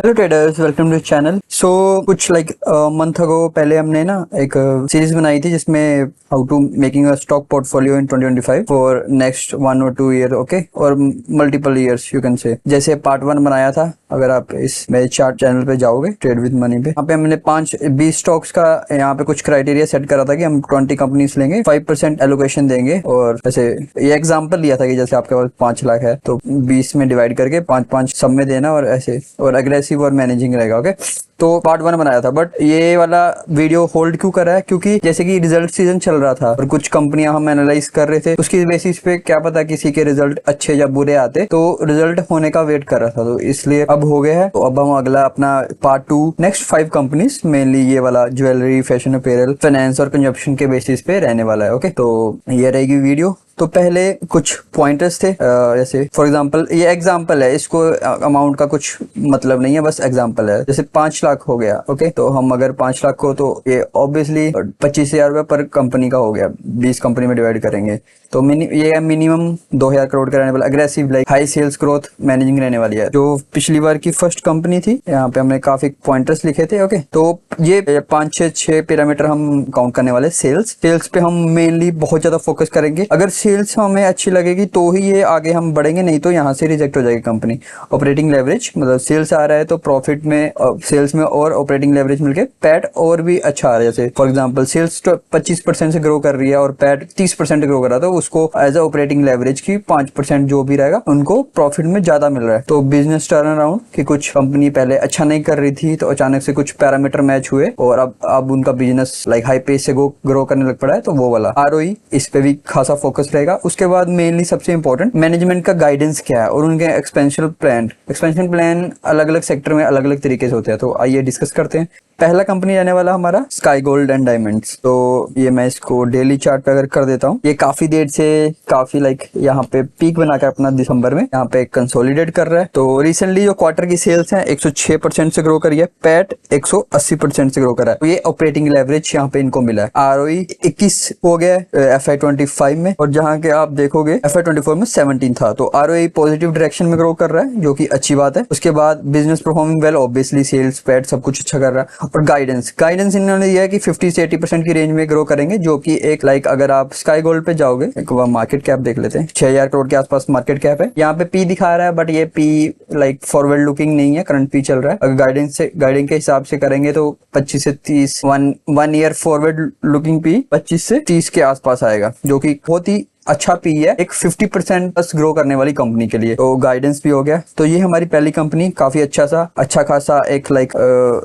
Hello traders, welcome to channel. कुछ month ago पहले हमने ना एक सीरीज बनाई थी जिसमें how to making a stock portfolio in 2025 for next 1 और 2 ईयर, ओके, और multiple years you can say. जैसे पार्ट 1 बनाया था, अगर आप इस मेरे चार्ट चैनल पे जाओगे ट्रेड विद मनी पे, यहाँ पे हमने 20 स्टॉक्स का यहाँ पे कुछ क्राइटेरिया सेट करा था कि हम 20 कंपनीज लेंगे, 5% एलोकेशन देंगे। और जैसे ये एग्जांपल लिया था कि जैसे आपके पास 5 लाख है तो 20 में डिवाइड करके 5-5 सब में देना, और ऐसे, और अग्रेसिव और मैनेजिंग रहेगा। ओके, तो पार्ट 1 बनाया था, बट ये वाला वीडियो होल्ड क्यों कर रहा है? क्योंकि जैसे कि रिजल्ट सीजन चल रहा था और कुछ कंपनियां हम एनालाइज कर रहे थे, उसकी बेसिस पे क्या पता किसी के रिजल्ट अच्छे या बुरे आते, तो रिजल्ट होने का वेट कर रहा था, तो इसलिए अब हो गया है। तो अब हम अगला अपना पार्ट 2 नेक्स्ट 5 कंपनीज, मेनली ये वाला ज्वेलरी, फैशन अपैरल, फाइनेंस और कंजप्शन के बेसिस पे रहने वाला है। ओके, तो ये रहेगी वीडियो। तो पहले कुछ पॉइंटर्स थे, जैसे फॉर एग्जांपल, ये एग्जांपल है, इसको अमाउंट का कुछ मतलब नहीं है, बस एग्जांपल है। जैसे 5 लाख हो गया, ओके, तो हम अगर 5 लाख को, तो ये ऑब्वियसली 25,000 रुपये पर कंपनी का हो गया, 20 कंपनी में डिवाइड करेंगे तो ये मिनिमम 2,000 करोड़ का रहने वाला, aggressive like high sales growth managing रहने वाली है। जो पिछली बार की फर्स्ट कंपनी थी, यहाँ पे हमने काफी पॉइंटर्स लिखे थे। ओके, तो ये 5-6 पैरामीटर हम काउंट करने वाले। सेल्स पे हम मेनली बहुत ज्यादा फोकस करेंगे। अगर सेल्स हमें अच्छी लगेगी तो ही ये आगे हम बढ़ेंगे, नहीं तो यहाँ से रिजेक्ट हो जाएगी कंपनी। ऑपरेटिंग लेवरेज, मतलब सेल्स आ रहा है तो प्रॉफिट में, सेल्स में और ऑपरेटिंग लेवरेज मिलके पैट और भी अच्छा आ रहा है। जैसे फॉर एग्जांपल सेल्स 25% से ग्रो कर रही है और पैट 30% ग्रो कर रहा है, तो उसको एज अ ऑपरेटिंग लेवरेज की 5% जो भी रहेगा उनको प्रॉफिट में ज्यादा मिल रहा है। तो बिजनेस टर्न अराउंड, कि कुछ कंपनी पहले अच्छा नहीं कर रही थी तो अचानक से कुछ पैरामीटर मैच हुए और अब उनका बिजनेस लाइक हाई पेस से ग्रो करने लग पड़ा है, तो वो वाला आरओई, इस पे भी खासा फोकस रहेगा। उसके बाद मेनली सबसे इंपॉर्टेंट, मैनेजमेंट का गाइडेंस क्या है और उनके एक्सपेंशन प्लान अलग अलग सेक्टर में अलग अलग तरीके से होते हैं। तो आइए डिस्कस करते हैं। पहला कंपनी रहने वाला हमारा स्काई गोल्ड एंड डायमंड्स। तो ये मैं इसको डेली चार्ट पे अगर कर देता हूँ, ये काफी देर से काफी लाइक यहाँ पे पीक बना के अपना दिसंबर में यहाँ पे कंसोलिडेट कर रहा है। तो रिसेंटली जो क्वार्टर की सेल्स है 106% से ग्रो करी है, पैट 180% से ग्रो करा है। तो ये ऑपरेटिंग लेवरेज यहाँ पे इनको मिला है। आरओई 21 हो गया है FY25 में, और जहाँ के आप देखोगे FY24 में 17 था। तो आरओई पॉजिटिव डायरेक्शन में ग्रो कर रहा है, जो कि अच्छी बात है। उसके बाद business performing well, obviously sales, PAT सब कुछ अच्छा कर रहा है। और गाइडेंस इन्होंने दिया है कि 50 से 80% की रेंज में ग्रो करेंगे, जो कि एक लाइक अगर आप स्काई गोल्ड पे जाओगे, एक बार मार्केट कैप देख लेते हैं, 6,000 करोड़ के आसपास मार्केट कैप है। यहाँ पे पी दिखा रहा है, बट ये पी लाइक फॉरवर्ड लुकिंग नहीं है, करंट पी चल रहा है। अगर गाइडिंग के हिसाब से करेंगे तो 25 से 30, one year forward looking P 25 से 30 के आसपास आएगा, जो कि बहुत ही अच्छा पी है एक 50% प्लस ग्रो करने वाली कंपनी के लिए। तो गाइडेंस भी हो गया। तो ये हमारी पहली कंपनी, काफी अच्छा खासा एक लाइक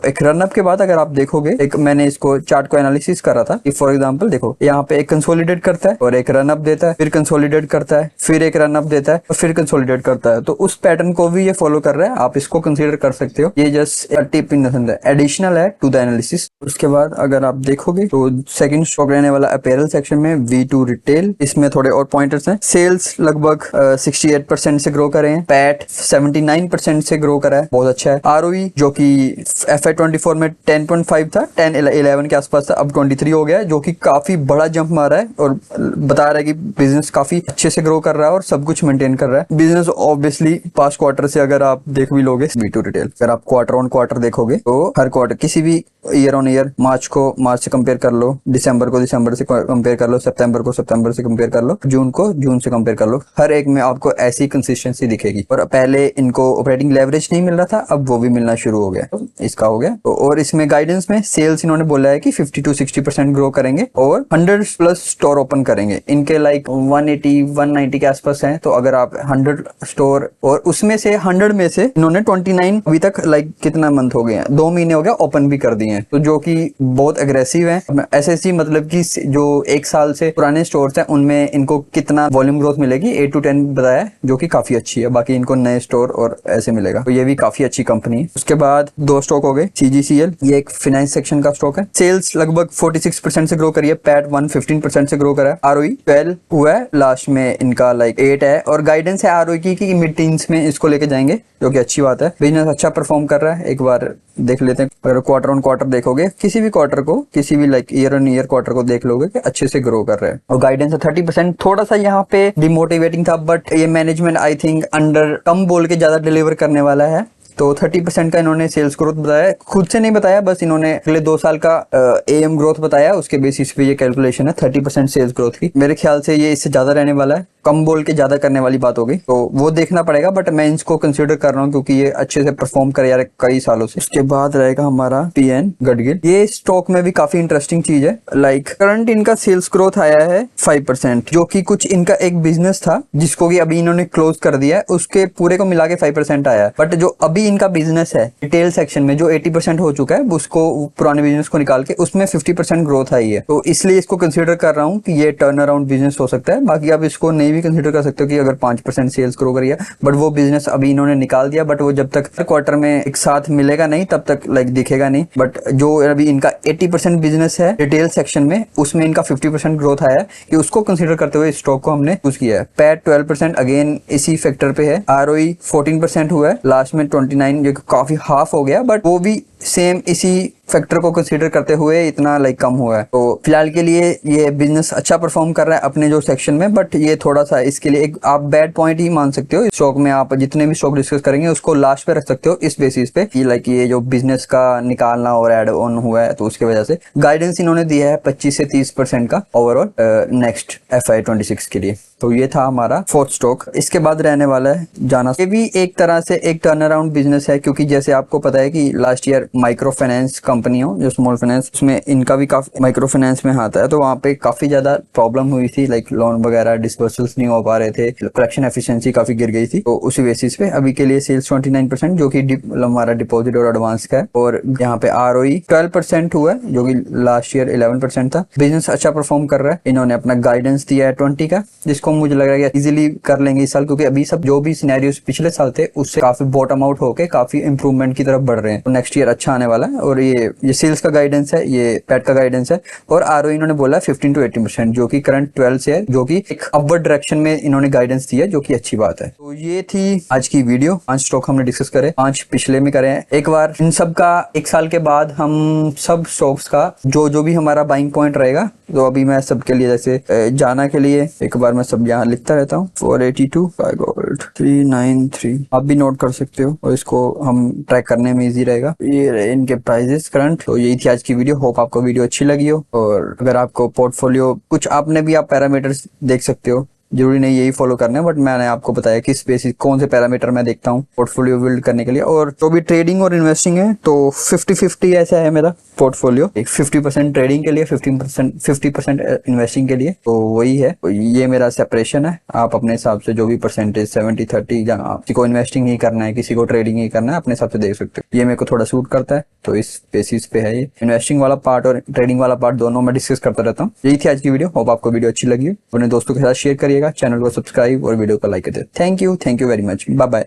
एक रनअप के बाद अगर आप देखोगे, एक मैंने इसको चार्ट को एनालिसिस करा था कि फॉर एग्जांपल देखो, यहाँ पे एक कंसोलिडेट करता है और एक रनअप देता है, फिर कंसोलिडेट करता है, फिर एक रनअप देता है और फिर कंसोलिडेट करता है। तो उस पैटर्न को भी ये फॉलो कर रहा है, आप इसको कंसिडर कर सकते हो। ये just tip in the sense है, एडिशनल है टू द एनालिसिस। उसके बाद अगर आप देखोगे तो सेकंड स्टॉक रहने वाला अपैरल सेक्शन में V2 रिटेल। इसमें थोड़े और पॉइंटर्स हैं। सेल्स लगभग 68% से ग्रो करे हैं, पैट 79% से ग्रो करा है, बहुत अच्छा है। आरओई जो कि FY24 में 10.5 था, 10-11 के आसपास था, अब 23 हो गया है, जो कि काफी बड़ा जंप मारा है और बता रहा है कि बिजनेस काफी अच्छे से ग्रो कर रहा है और सब कुछ मेंटेन कर रहा है। बिजनेस ऑब्वियसली पास्ट क्वार्टर से अगर आप देख भी लोगे V2 रिटेल, अगर आप क्वार्टर ऑन क्वार्टर देखोगे तो हर क्वार्टर, किसी भी ईयर ऑन ईयर, मार्च को मार्च से कंपेयर कर लो, दिसंबर को दिसंबर से कंपेयर कर लो, सितंबर को सितंबर से कंपेयर कर लो, जून को जून से कंपेयर कर लो, हर एक में आपको ऐसी कंसिस्टेंसी दिखेगी। और पहले इनको ऑपरेटिंग लेवरेज नहीं मिल रहा था, अब वो भी मिलना शुरू हो गया, तो इसका हो गया। तो और इसमें गाइडेंस में सेल्स इन्होंने बोला है कि 50-60% ग्रो करेंगे और 100 प्लस स्टोर ओपन करेंगे। इनके लाइक 180-190 के आसपास है। तो अगर आप 100 स्टोर, और उसमें से 100 में से इन्होंने 29 अभी तक लाइक कितना मंथ हो गए हैं, 2 महीने हो गया, ओपन भी कर दिए हैं, तो जो कि बहुत एग्रेसिव है। एसएससी मतलब कि जो 1 साल से पुराने स्टोर्स हैं उनमें इनको कितना वॉल्यूम ग्रोथ मिलेगी, 8 to 10 बताया है, जो कि काफी अच्छी है। बाकी इनको नए स्टोर और ऐसे मिलेगा, तो ये भी काफी अच्छी कंपनी है। उसके बाद 2 स्टॉक हो गए। CGCL, ये एक फाइनेंस सेक्शन का स्टॉक है। सेल्स लगभग 46% से ग्रो करी है, पैट 115% से ग्रो करा है, आरओई 12 हुआ है, लास्ट में इनका लाइक 8 है, और गाइडेंस है आरओई की मिड टीन्स में इसको लेके जाएंगे, जो कि अच्छी बात है। बिजनेस अच्छा परफॉर्म कर रहा है, एक बार देख लेते हैं। अगर क्वार्टर ऑन क्वार्टर देखोगे, किसी भी क्वार्टर को, किसी भी like year on year quarter को देख लोगे कि अच्छे से ग्रो कर रहे हैं। और गाइडेंस है 30%, थोड़ा सा यहाँ पे डिमोटिवेटिंग था, बट ये मैनेजमेंट आई थिंक अंडर कम बोल के ज्यादा डिलीवर करने वाला है। तो 30% का इन्होंने सेल्स ग्रोथ बताया, खुद से नहीं बताया, बस इन्होंने अगले 2 साल का एएम ग्रोथ बताया, उसके बेसिस पे ये कैलकुलेशन है 30% सेल्स ग्रोथ की। मेरे ख्याल से ये इससे ज्यादा रहने वाला है, कम बोल के ज्यादा करने वाली बात होगी, तो वो देखना पड़ेगा, बट मैं इसको कंसिडर कर रहा हूँ क्योंकि ये अच्छे से परफॉर्म करे यार कई सालों से। उसके बाद रहेगा हमारा पीएन गडगिल। ये स्टॉक में भी काफी इंटरेस्टिंग चीज है। लाइक करंट इनका सेल्स ग्रोथ आया है 5%, जो कि कुछ इनका एक बिजनेस था जिसको कि अभी इन्होंने क्लोज कर दिया है, उसके पूरे को मिला के 5% आया है। बट जो अभी इनका बिजनेस है रिटेल सेक्शन में जो 80% हो चुका है, उसको पुराने बिजनेस को निकाल के उसमें 50% ग्रोथ आई है, तो इसलिए इसको कंसिडर कर रहा हूँ कि ये टर्न अराउंड बिजनेस हो सकता है। बाकी आप इसको नहीं भी कंसिडर कर सकते हो कि अगर 5% सेल्स ग्रो करिए, बट वो बिजनेस अभी इन्होंने निकाल दिया, बट वो जब तक क्वार्टर में एक साथ मिलेगा नहीं तब तक लाइक दिखेगा नहीं। बट जो अभी इनका 80% बिजनेस है रिटेल सेक्शन में, उसमें इनका 50% ग्रोथ आया है, कि उसको कंसिडर करते हुए स्टॉक को हमने चूज किया है। पैट 12% अगेन इसी फैक्टर पे है। आरओई 14% हुआ है, लास्ट में 29, जो काफी हाफ हो गया, बट वो भी सेम इसी फैक्टर को कंसीडर करते हुए इतना लाइक कम हुआ है। तो फिलहाल के लिए ये बिजनेस अच्छा परफॉर्म कर रहा है अपने जो सेक्शन में, बट ये थोड़ा सा इसके लिए एक आप बैड पॉइंट ही मान सकते हो। इस स्टॉक में आप जितने भी स्टॉक डिस्कस करेंगे उसको लास्ट पे रख सकते हो इस बेसिस पे कि लाइक ये जो बिजनेस का निकालना और एड ऑन हुआ है, तो उसकी वजह से गाइडेंस इन्होंने दिया है 25 से 30% का ओवरऑल नेक्स्ट FY26 के लिए। तो ये था हमारा फोर्थ स्टॉक। इसके बाद रहने वाला है जाना। ये भी एक तरह से एक टर्न अराउंड बिजनेस है, क्योंकि जैसे आपको पता है कि last year micro finance company हो जो स्मॉल फाइनेंस, उसमें इनका भी काफी माइक्रो फाइनेंस में हाथ है, तो वहाँ पे काफी ज्यादा प्रॉब्लम हुई थी, लाइक लोन वगैरह डिसबर्सल्स नहीं हो पा रहे थे, कलेक्शन एफिशिएंसी काफी गिर गई थी। तो उसी बेसिस पे अभी के लिए सेल्स 29% जो कि हमारा डिपॉजिट और एडवांस का है, और यहाँ पे आरओई 12% हुआ है जो कि लास्ट ईयर 11% था। बिजनेस अच्छा परफॉर्म कर रहा है। इन्होंने अपना गाइडेंस दिया है 20 का, जिसको मुझे लग रहा है इजीली कर लेंगे इस साल, क्योंकि अभी सब जो भी सिनेरियोस पिछले साल थे उससे काफी बॉटम आउट होके काफी इंप्रूवमेंट की तरफ बढ़ रहे हैं। तो नेक्स्ट ईयर अच्छा आने वाला है। और ये सेल्स का गाइडेंस है, ये पैट का गाइडेंस है, और आरओ इन्होंने बोला 15 to 18% जो कि करंट 12 से है, जो कि एक अपवर्ड डायरेक्शन में इन्होंने गाइडेंस दिया, जो कि अच्छी बात है। तो ये थी आज की वीडियो। 5 स्टॉक हमने डिस्कस करे, 5 पिछले में करे हैं। एक बार इन सब का 1 साल के बाद हम सब स्टॉक्स का जो भी हमारा बाइंग पॉइंट रहेगा, तो अभी मैं सबके लिए जैसे जाना के लिए एक बार मैं सब यहाँ लिखता रहता हूँ 482 गोल्ड 393, आप भी नोट कर सकते हो और इसको हम ट्रैक करने में इजी रहेगा। ये रहे इनके प्राइजेस करंट। तो यही थी आज की वीडियो। होप आपको वीडियो अच्छी लगी हो, और अगर आपको पोर्टफोलियो कुछ आपने भी आप पैरामीटर्स देख सकते हो, जरूरी नहीं यही फॉलो करना है, बट मैंने आपको बताया किस बेसिस कौन से पैरामीटर मैं देखता हूँ पोर्टफोलियो बिल्ड करने के लिए। और जो भी ट्रेडिंग और इन्वेस्टिंग है तो 50-50 ऐसा है मेरा पोर्टफोलियो, एक 50% ट्रेडिंग के लिए 50% इन्वेस्टिंग के लिए, तो वही है। तो ये मेरा सेपरेशन है। आप अपने हिसाब से जो भी परसेंटेज 70-30, जहाँ किसी को इन्वेस्टिंग ही करना है किसी को ट्रेडिंग ही करना है, अपने हिसाब से देख सकते हो। ये मेरे को थोड़ा सूट करता है, तो इस बेसिस पे है। ये इन्वेस्टिंग वाला पार्ट और ट्रेडिंग वाला पार्ट दोनों मैं डिस्कस करता रहता हूँ। यही थी आज की वीडियो। होप आपको वीडियो अच्छी लगी हो। अपने दोस्तों के साथ शेयर करिएगा, चैनल को सब्सक्राइब और वीडियो को लाइक कर दे। Thank you very much. Bye bye.